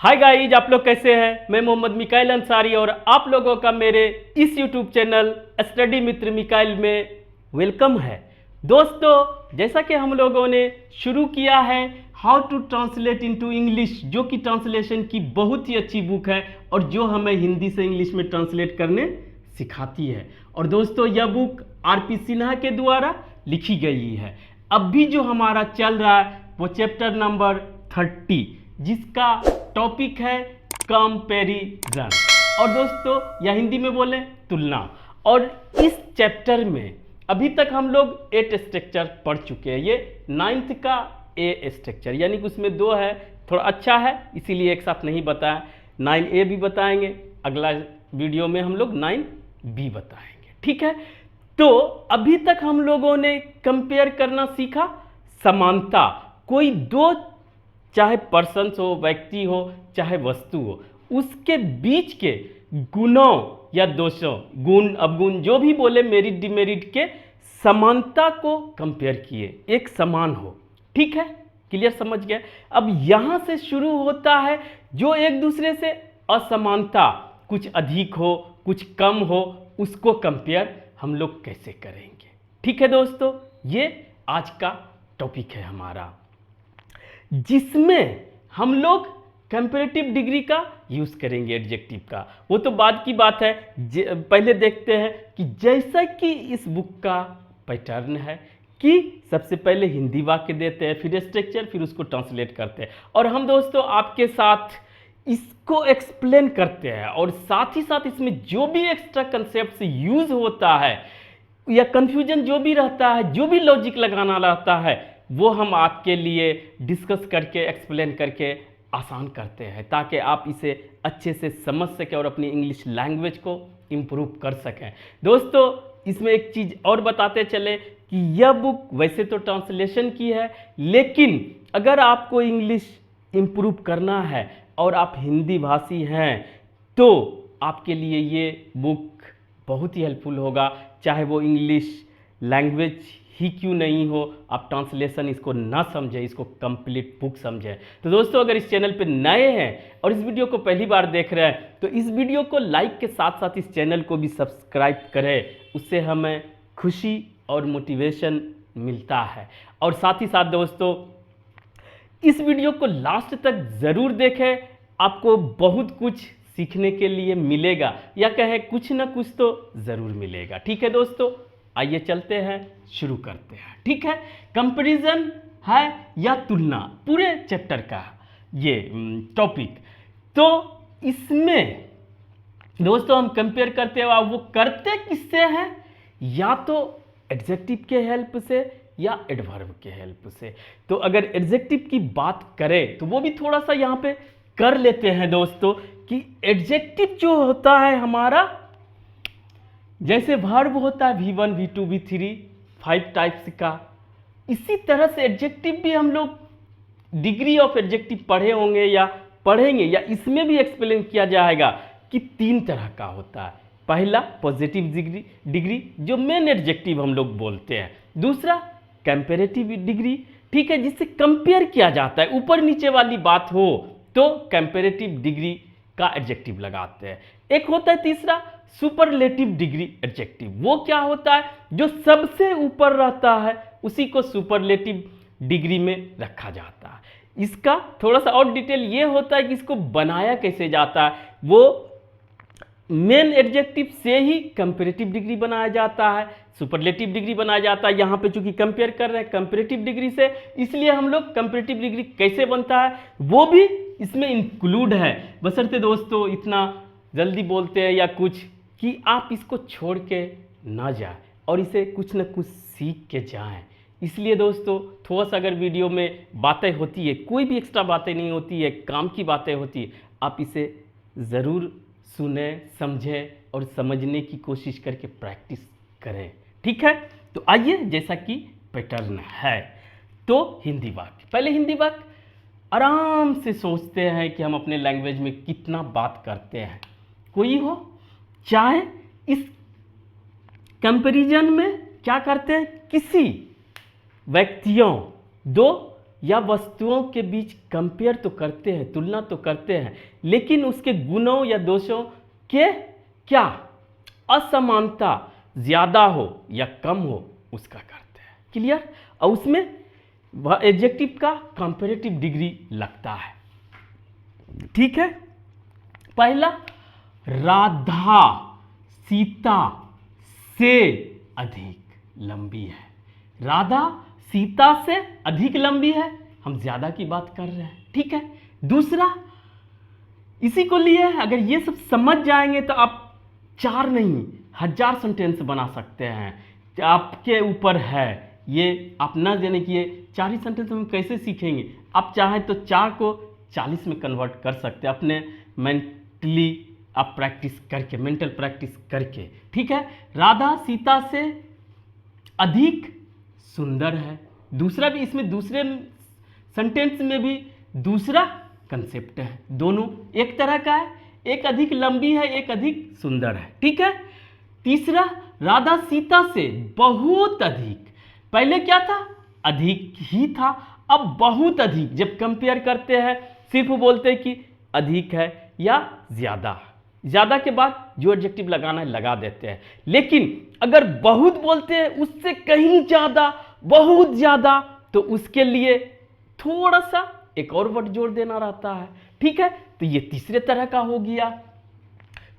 Hi guys, आप लोग कैसे हैं। मैं मोहम्मद मिकाइल अंसारी और आप लोगों का मेरे इस यूट्यूब चैनल स्टडी मित्र मिकाइल में वेलकम है। दोस्तों, जैसा कि हम लोगों ने शुरू किया है how to translate into English, जो कि ट्रांसलेशन की बहुत ही अच्छी बुक है और जो हमें हिंदी से इंग्लिश में ट्रांसलेट करने सिखाती है। और दोस्तों, यह बुक आर.पी. सिन्हा के द्वारा लिखी गई है। अब भी जो हमारा चल रहा है वो चैप्टर नंबर 30, जिसका टॉपिक है कंपैरिजन, और दोस्तों या हिंदी में बोले तुलना। और इस चैप्टर में अभी तक हम लोग 8 स्ट्रक्चर पढ़ चुके हैं। ये 9th का ए स्ट्रक्चर, यानी कि उसमें 2 है, थोड़ा अच्छा है इसीलिए एक साथ नहीं बताया। 9A भी बताएंगे, अगला वीडियो में हम लोग 9B बताएंगे, ठीक है। तो अभी तक हम लोगों ने कंपेयर करना सीखा, समानता। कोई दो, चाहे पर्सन्स हो, व्यक्ति हो, चाहे वस्तु हो, उसके बीच के गुणों या दोषों, गुण अवगुण जो भी बोले, मेरिट डिमेरिट के समानता को कंपेयर किए, एक समान हो, ठीक है। क्लियर, समझ गए। अब यहां से शुरू होता है जो एक दूसरे से असमानता, कुछ अधिक हो कुछ कम हो, उसको कंपेयर हम लोग कैसे करेंगे, ठीक है दोस्तों। ये आज का टॉपिक है हमारा, जिसमें हम लोग कंपैरेटिव डिग्री का यूज करेंगे, एडजेक्टिव का। वो तो बाद की बात है। पहले देखते हैं कि जैसा कि इस बुक का पैटर्न है कि सबसे पहले हिंदी वाक्य देते हैं, फिर स्ट्रक्चर, फिर उसको ट्रांसलेट करते हैं। और हम दोस्तों आपके साथ इसको एक्सप्लेन करते हैं, और साथ ही साथ इसमें जो भी एक्स्ट्रा कंसेप्ट यूज होता है या कंफ्यूजन जो भी रहता है, जो भी लॉजिक लगाना रहता है, वो हम आपके लिए डिस्कस करके, एक्सप्लेन करके आसान करते हैं, ताकि आप इसे अच्छे से समझ सकें और अपनी इंग्लिश लैंग्वेज को इम्प्रूव कर सकें। दोस्तों, इसमें एक चीज़ और बताते चले कि यह बुक वैसे तो ट्रांसलेशन की है, लेकिन अगर आपको इंग्लिश इम्प्रूव करना है और आप हिंदी भाषी हैं तो आपके लिए ये बुक बहुत ही हेल्पफुल होगा। चाहे वो इंग्लिश लैंग्वेज ही क्यों नहीं हो, आप ट्रांसलेशन इसको ना समझें, इसको कंप्लीट बुक समझें। तो दोस्तों, अगर इस चैनल पे नए हैं और इस वीडियो को पहली बार देख रहे हैं तो इस वीडियो को लाइक के साथ साथ इस चैनल को भी सब्सक्राइब करें, उससे हमें खुशी और मोटिवेशन मिलता है। और साथ ही साथ दोस्तों, इस वीडियो को लास्ट तक ज़रूर देखें, आपको बहुत कुछ सीखने के लिए मिलेगा, या कहें कुछ ना कुछ तो ज़रूर मिलेगा, ठीक है दोस्तों। आइए चलते हैं, शुरू करते हैं, ठीक है। कंपैरिजन है या तुलना, पूरे चैप्टर का ये टॉपिक। तो इसमें दोस्तों हम कंपेयर करते हैं, वो करते किससे हैं, या तो एडजेक्टिव के हेल्प से या एडवर्ब के हेल्प से। तो अगर एडजेक्टिव की बात करें तो वो भी थोड़ा सा यहाँ पे कर लेते हैं दोस्तों, कि एडजेक्टिव जो होता है हमारा, जैसे वर्ब होता है V1 V2 V3 5 टाइप्स का, इसी तरह से एडजेक्टिव भी हम लोग डिग्री ऑफ एडजेक्टिव पढ़े होंगे या पढ़ेंगे, या इसमें भी एक्सप्लेन किया जाएगा कि 3 तरह का होता है। पहला पॉजिटिव डिग्री जो मेन एडजेक्टिव हम लोग बोलते हैं। दूसरा कंपैरेटिव डिग्री, ठीक है, जिससे कंपेयर किया जाता है, ऊपर नीचे वाली बात हो तो कंपैरेटिव डिग्री का एडजेक्टिव लगाते हैं। एक होता है तीसरा सुपरलेटिव डिग्री एडजेक्टिव। वो क्या होता है, जो सबसे ऊपर रहता है उसी को सुपरलेटिव डिग्री में रखा जाता है। इसका थोड़ा सा और डिटेल ये होता है कि इसको बनाया कैसे जाता है। वो मेन एडजेक्टिव से ही कंपैरेटिव डिग्री बनाया जाता है, सुपरलेटिव डिग्री बनाया जाता है। यहाँ पे चूंकि कंपेयर कर रहे हैं कंपैरेटिव डिग्री से, इसलिए हम लोग कंपैरेटिव डिग्री कैसे बनता है वो भी इसमें इंक्लूड है। बशर्ते दोस्तों इतना जल्दी बोलते हैं या कुछ कि आप इसको छोड़ के ना जाए और इसे कुछ ना कुछ सीख के जाएं। इसलिए दोस्तों, थोड़ा सा अगर वीडियो में बातें होती है, कोई भी एक्स्ट्रा बातें नहीं होती है, काम की बातें होती है, आप इसे ज़रूर सुने, समझें और समझने की कोशिश करके प्रैक्टिस करें, ठीक है। तो आइए, जैसा कि पैटर्न है, तो हिंदी वाक्य, पहले हिंदी वाक्य आराम से सोचते हैं कि हम अपने लैंग्वेज में कितना बात करते हैं। कोई हो, चाहे इस कंपैरिजन में क्या करते हैं, किसी व्यक्तियों, दो या वस्तुओं के बीच कंपेयर तो करते हैं, तुलना तो करते हैं, लेकिन उसके गुणों या दोषों के क्या असमानता ज़्यादा हो या कम हो उसका करते हैं। क्लियर? और उसमें एडजेक्टिव का कंपैरेटिव डिग्री लगता है। ठीक है, पहला, राधा सीता से अधिक लंबी है। राधा सीता से अधिक लंबी है, हम ज्यादा की बात कर रहे हैं। ठीक है, दूसरा, इसी को लिए अगर ये सब समझ जाएंगे तो आप 4 नहीं 1000 सेंटेंस बना सकते हैं। आपके ऊपर है, ये आप ना जाने कि ये 4 ही सेंटेंस हम कैसे सीखेंगे। आप चाहें तो 4 को 40 में कन्वर्ट कर सकते हैं, अपने मेंटली आप प्रैक्टिस करके, मेंटल प्रैक्टिस करके। ठीक है, राधा सीता से अधिक सुंदर है। दूसरा भी, इसमें दूसरे सेंटेंस में भी दूसरा कंसेप्ट है, दोनों एक तरह का है, एक अधिक लंबी है, एक अधिक सुंदर है। ठीक है, तीसरा, राधा सीता से बहुत अधिक। पहले क्या था? अधिक ही था, अब बहुत अधिक। जब कंपेयर करते हैं सिर्फ बोलते हैं कि अधिक है या ज्यादा, ज्यादा के बाद जो एडजेक्टिव लगाना है लगा देते हैं। लेकिन अगर बहुत बोलते हैं, उससे कहीं ज्यादा, बहुत ज्यादा, तो उसके लिए थोड़ा सा एक और वर्ड जोड़ देना रहता है। ठीक है, तो ये तीसरे तरह का हो गया।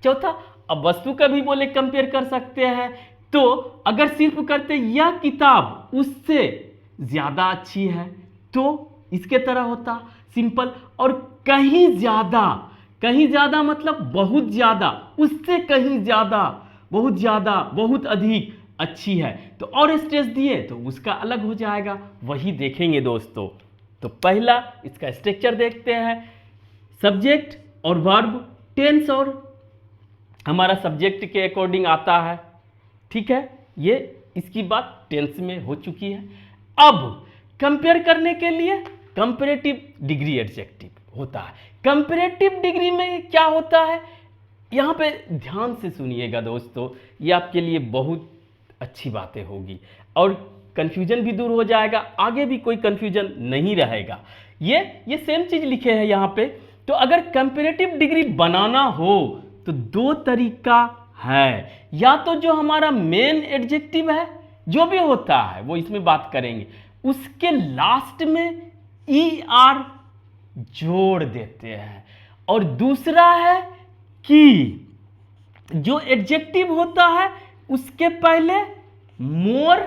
चौथा, अब वस्तु का भी बोले कंपेयर कर सकते हैं, तो अगर सिर्फ करते यह किताब उससे ज्यादा अच्छी है तो इसके तरह होता सिंपल। और कहीं ज्यादा मतलब बहुत ज्यादा, उससे कहीं ज्यादा, बहुत ज्यादा, बहुत अधिक अच्छी है, तो और स्ट्रेस दिए तो उसका अलग हो जाएगा। वही देखेंगे दोस्तों। तो पहला इसका स्ट्रक्चर देखते हैं, सब्जेक्ट और वर्ब, टेंस और हमारा सब्जेक्ट के अकॉर्डिंग आता है। ठीक है, ये इसकी बात टेंस में हो चुकी है। अब कंपेयर करने के लिए कंपैरेटिव डिग्री एडजेक्टिव होता है। कंपैरेटिव डिग्री में क्या होता है, यहां पे ध्यान से सुनिएगा दोस्तों, ये आपके लिए बहुत अच्छी बातें होगी और कंफ्यूजन भी दूर हो जाएगा, आगे भी कोई कंफ्यूजन नहीं रहेगा। ये सेम चीज लिखे हैं यहां पे। तो अगर कंपैरेटिव डिग्री बनाना हो तो 2 तरीका है, या तो जो हमारा मेन एडजेक्टिव है जो भी होता है वो इसमें बात करेंगे, उसके लास्ट में ER जोड़ देते हैं, और दूसरा है कि जो एडजेक्टिव होता है उसके पहले मोर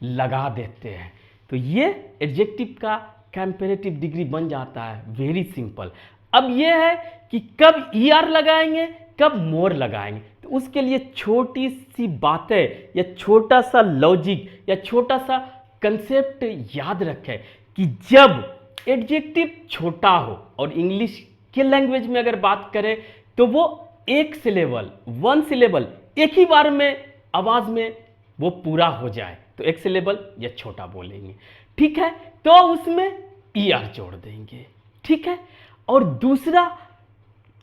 लगा देते हैं, तो ये एडजेक्टिव का कंपैरेटिव डिग्री बन जाता है। Very simple. अब ये है कि कब ER लगाएंगे, कब मोर लगाएंगे, तो उसके लिए छोटी सी बातें या छोटा सा लॉजिक या छोटा सा कंसेप्ट याद रखें कि जब एडजेक्टिव छोटा हो, और इंग्लिश के लैंग्वेज में अगर बात करें तो वो एक सिलेबल, 1 सिलेबल एक ही बार में आवाज में वो पूरा हो जाए तो एक सिलेबल या छोटा बोलेंगे। ठीक है, तो उसमें ER जोड़ देंगे। ठीक है, और दूसरा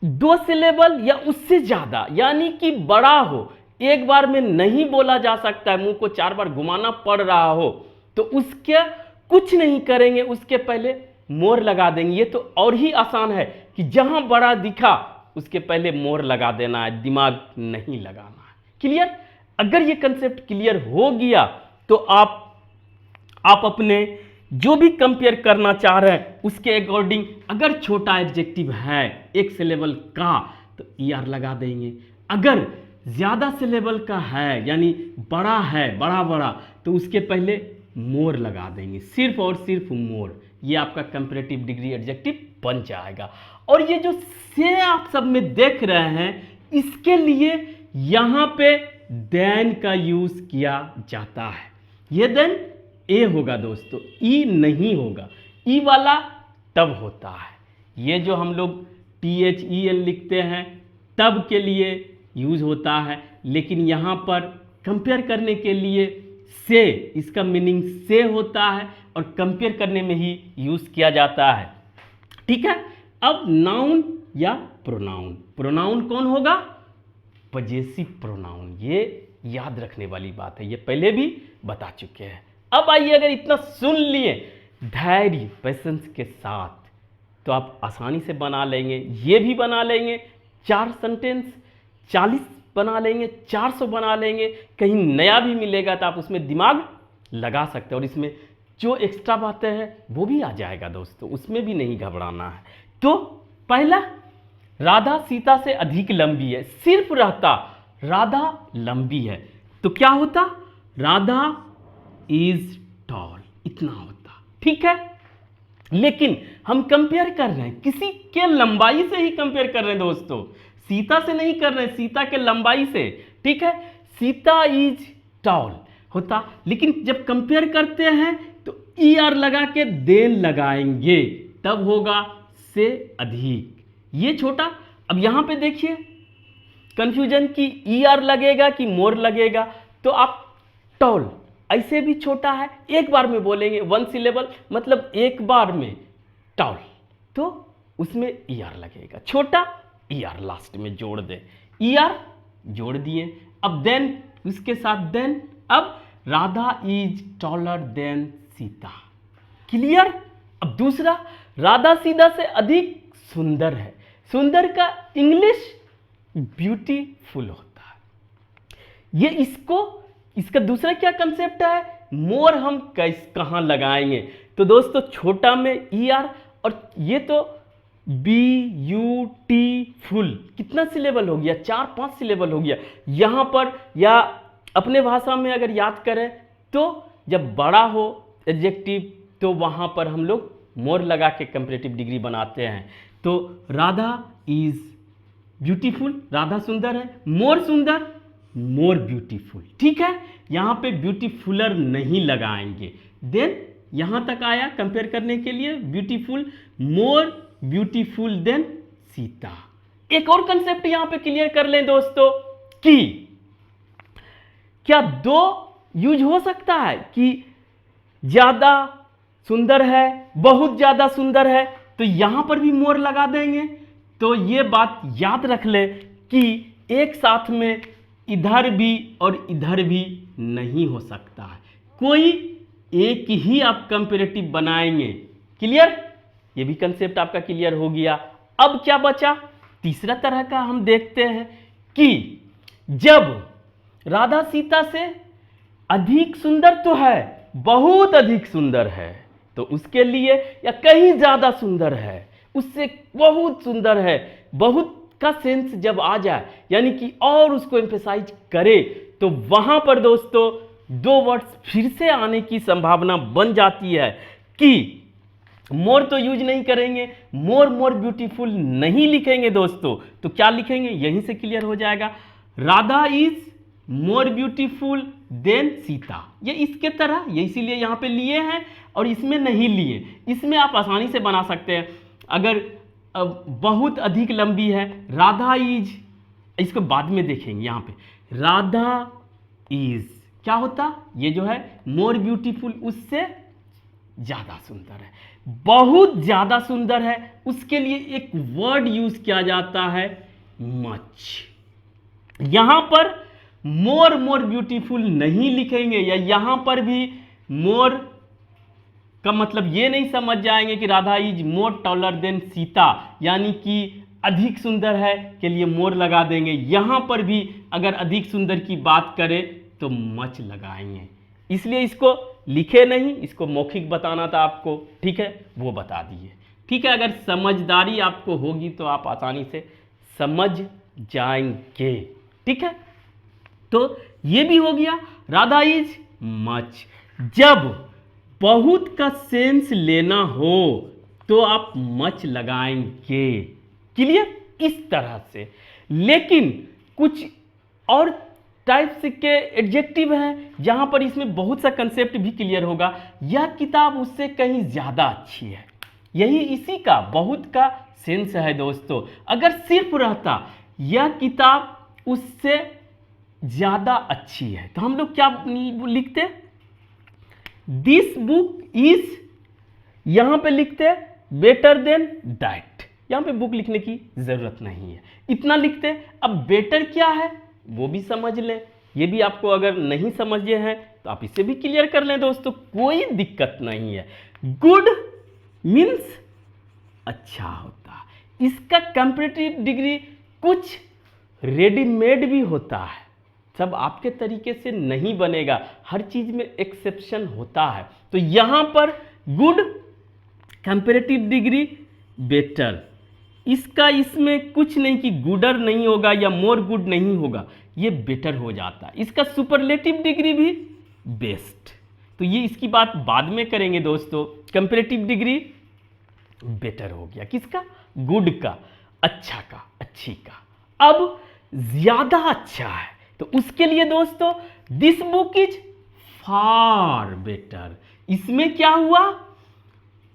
2 सिलेबल या उससे ज्यादा, यानी कि बड़ा हो, एक बार में नहीं बोला जा सकता है, मुंह को 4 बार घुमाना पड़ रहा हो, तो उसके कुछ नहीं करेंगे, उसके पहले मोर लगा देंगे। ये तो और ही आसान है कि जहां बड़ा दिखा उसके पहले मोर लगा देना है, दिमाग नहीं लगाना है। क्लियर? अगर ये कंसेप्ट क्लियर हो गया तो आप अपने जो भी कंपेयर करना चाह रहे हैं उसके अकॉर्डिंग, अगर छोटा एडजेक्टिव है एक सिलेबल का तो ER लगा देंगे, अगर ज्यादा सिलेबल का है यानी बड़ा है, बड़ा, तो उसके पहले मोर लगा देंगे, सिर्फ और सिर्फ मोर। ये आपका कंपैरेटिव डिग्री एडजेक्टिव बन जाएगा। और ये जो से आप सब में देख रहे हैं, इसके लिए यहां पे देन का यूज किया जाता है। ये देन ए होगा दोस्तों, ई नहीं होगा। ई वाला तब होता है, ये जो हम लोग THEN लिखते हैं तब के लिए यूज होता है, लेकिन यहां पर कंपेयर करने के लिए से, इसका मीनिंग से होता है और कंपेयर करने में ही यूज किया जाता है। ठीक है, अब नाउन या प्रोनाउन। प्रोनाउन कौन होगा? Possessive pronoun. ये याद रखने वाली बात है, ये पहले भी बता चुके हैं। अब आइए, अगर इतना सुन लिए, धैर्य पेशेंस के साथ, तो आप आसानी से बना लेंगे। ये भी बना लेंगे 4 सेंटेंस, 40 बना लेंगे, 400 बना लेंगे। कहीं नया भी मिलेगा तो आप उसमें दिमाग लगा सकते हैं, और इसमें जो एक्स्ट्रा बातें हैं वो भी आ जाएगा दोस्तों, उसमें भी नहीं घबराना है। तो पहला, राधा सीता से अधिक लंबी है। सिर्फ रहता राधा लंबी है तो क्या होता, राधा इज टॉल, इतना होता, ठीक है। लेकिन हम कंपेयर कर रहे हैं, किसी के लंबाई से ही कंपेयर कर रहे हैं दोस्तों, सीता से नहीं कर रहे हैं, सीता के लंबाई से, ठीक है। सीता इज टॉल होता, लेकिन जब कंपेयर करते हैं तो ई आर लगा के देन लगाएंगे, तब होगा से अधिक। ये छोटा, अब यहां पे देखिए कंफ्यूजन की ई आर लगेगा कि मोर लगेगा, तो आप टॉल ऐसे भी छोटा है, एक बार में बोलेंगे 1 सिलेबल, मतलब एक बार में टॉल, तो उसमें ई आर लगेगा, छोटा ई आर लास्ट में जोड़ दे, ई आर जोड़ दिए। अब देन, उसके साथ देन, अब Radha is taller than Sita, clear. अब दूसरा, राधा सीता से अधिक सुंदर है। सुंदर का इंग्लिश ब्यूटीफुल होता है। ये इसका दूसरा क्या कंसेप्ट है, मोर हम कहां लगाएंगे, तो दोस्तों छोटा में ई आर, और ये तो ब्यूटीफुल, कितना सिलेबल हो गया, 4-5 सिलेबल हो गया यहां पर। या अपने भाषा में अगर याद करें तो जब बड़ा हो एडजेक्टिव तो वहां पर हम लोग मोर लगा के कंपैरेटिव डिग्री बनाते हैं। तो राधा इज ब्यूटीफुल, राधा सुंदर है, मोर सुंदर, मोर ब्यूटीफुल, ठीक है। यहां पे ब्यूटीफुलर नहीं लगाएंगे। देन यहां तक आया कंपेयर करने के लिए, beautiful, more beautiful then Sita. एक और कंसेप्ट यहां पे क्लियर कर लें दोस्तों कि क्या 2 यूज हो सकता है कि ज्यादा सुंदर है, बहुत ज्यादा सुंदर है, तो यहां पर भी मोर लगा देंगे। तो ये बात याद रख ले कि एक साथ में इधर भी और इधर भी नहीं हो सकता है, कोई एक ही आप कंपैरेटिव बनाएंगे, क्लियर। ये भी कंसेप्ट आपका क्लियर हो गया। अब क्या बचा, तीसरा तरह का हम देखते हैं कि जब राधा सीता से अधिक सुंदर तो है, बहुत अधिक सुंदर है, तो उसके लिए, या कहीं ज्यादा सुंदर है, उससे बहुत सुंदर है, बहुत का सेंस जब आ जाए, यानी कि और उसको एम्फेसाइज करे, तो वहां पर दोस्तों 2 वर्ड्स फिर से आने की संभावना बन जाती है कि मोर तो यूज नहीं करेंगे, मोर ब्यूटीफुल नहीं लिखेंगे दोस्तों, तो क्या लिखेंगे, यहीं से क्लियर हो जाएगा, Radha is more beautiful then Sita. ये इसके तरह, ये इसीलिए यहां पे लिए हैं और इसमें नहीं लिए। इसमें आप आसानी से बना सकते हैं। अगर बहुत अधिक लंबी है, राधा इज, इसको बाद में देखेंगे, यहां पे राधा इज क्या होता, ये जो है मोर ब्यूटीफुल, उससे ज्यादा सुंदर है, बहुत ज्यादा सुंदर है, उसके लिए एक वर्ड यूज किया जाता है मच। यहां पर मोर ब्यूटीफुल नहीं लिखेंगे, या यहां पर भी मोर का मतलब ये नहीं समझ जाएंगे कि Radha is more taller than Sita, यानी कि अधिक सुंदर है के लिए मोर लगा देंगे। यहां पर भी अगर अधिक सुंदर की बात करें तो मच लगाएंगे, इसलिए इसको लिखे नहीं, इसको मौखिक बताना था आपको, ठीक है, वो बता दिए, ठीक है। अगर समझदारी आपको होगी तो आप आसानी से समझ जाएंगे, ठीक है। तो ये भी हो गया, राधा इज मच। जब बहुत का सेंस लेना हो तो आप मच लगाएंगे, क्लियर, इस तरह से। लेकिन कुछ और टाइप्स के एडजेक्टिव हैं जहां पर इसमें बहुत सा कंसेप्ट भी क्लियर होगा। यह किताब उससे कहीं ज्यादा अच्छी है, यही इसी का बहुत का सेंस है दोस्तों। अगर सिर्फ रहता यह किताब उससे ज्यादा अच्छी है, तो हम लोग क्या लिखते, दिस बुक इज, यहां पे लिखते बेटर देन दैट, यहां पे बुक लिखने की जरूरत नहीं है, इतना लिखते। अब बेटर क्या है वो भी समझ लें, ये भी आपको अगर नहीं समझे हैं तो आप इसे भी क्लियर कर लें दोस्तों, कोई दिक्कत नहीं है। गुड मीन्स अच्छा होता है। इसका कंपैरेटिव डिग्री कुछ रेडीमेड भी होता है, सब आपके तरीके से नहीं बनेगा, हर चीज में एक्सेप्शन होता है। तो यहां पर गुड, कंपैरेटिव डिग्री, बेटर, इसका इसमें कुछ नहीं कि गुडर नहीं होगा या मोर गुड नहीं होगा, ये बेटर हो जाता है। इसका सुपरलेटिव डिग्री भी बेस्ट, तो ये इसकी बात बाद में करेंगे दोस्तों। कंपैरेटिव डिग्री बेटर हो गया किसका? गुड का, अच्छा का, अच्छी का। अब ज्यादा अच्छा है तो उसके लिए दोस्तों this book is far better. इसमें क्या हुआ?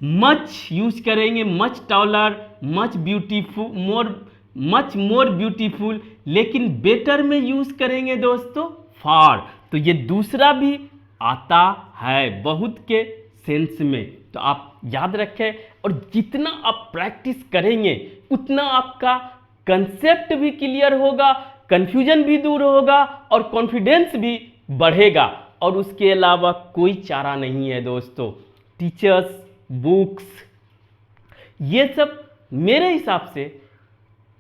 मच यूज करेंगे, much taller, much beautiful, much more beautiful, लेकिन बेटर में यूज करेंगे दोस्तों फार। तो ये दूसरा भी आता है बहुत के सेंस में, तो आप याद रखें। और जितना आप प्रैक्टिस करेंगे उतना आपका कंसेप्ट भी क्लियर होगा, कंफ्यूजन भी दूर होगा और कॉन्फिडेंस भी बढ़ेगा। और उसके अलावा कोई चारा नहीं है दोस्तों। टीचर्स, बुक्स, ये सब मेरे हिसाब से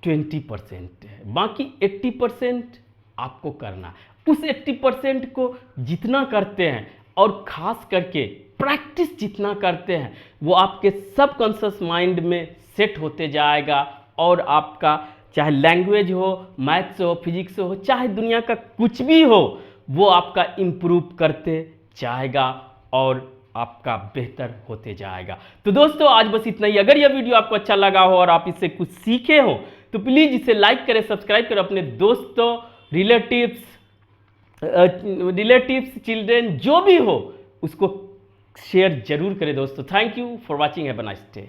20% है, बाकी 80% आपको करना है। उस 80% को जितना करते हैं और खास करके प्रैक्टिस जितना करते हैं वो आपके सबकॉन्शियस माइंड में सेट होते जाएगा। और आपका चाहे लैंग्वेज हो, मैथ्स हो, फिजिक्स हो, चाहे दुनिया का कुछ भी हो, वो आपका इम्प्रूव करते जाएगा और आपका बेहतर होते जाएगा। तो दोस्तों आज बस इतना ही। अगर यह वीडियो आपको अच्छा लगा हो और आप इससे कुछ सीखे हो तो प्लीज़ इसे लाइक करें, सब्सक्राइब करें, अपने दोस्तों, रिलेटिव्स, चिल्ड्रेन, जो भी हो उसको शेयर जरूर करें दोस्तों। Thank you for watching, have a nice day.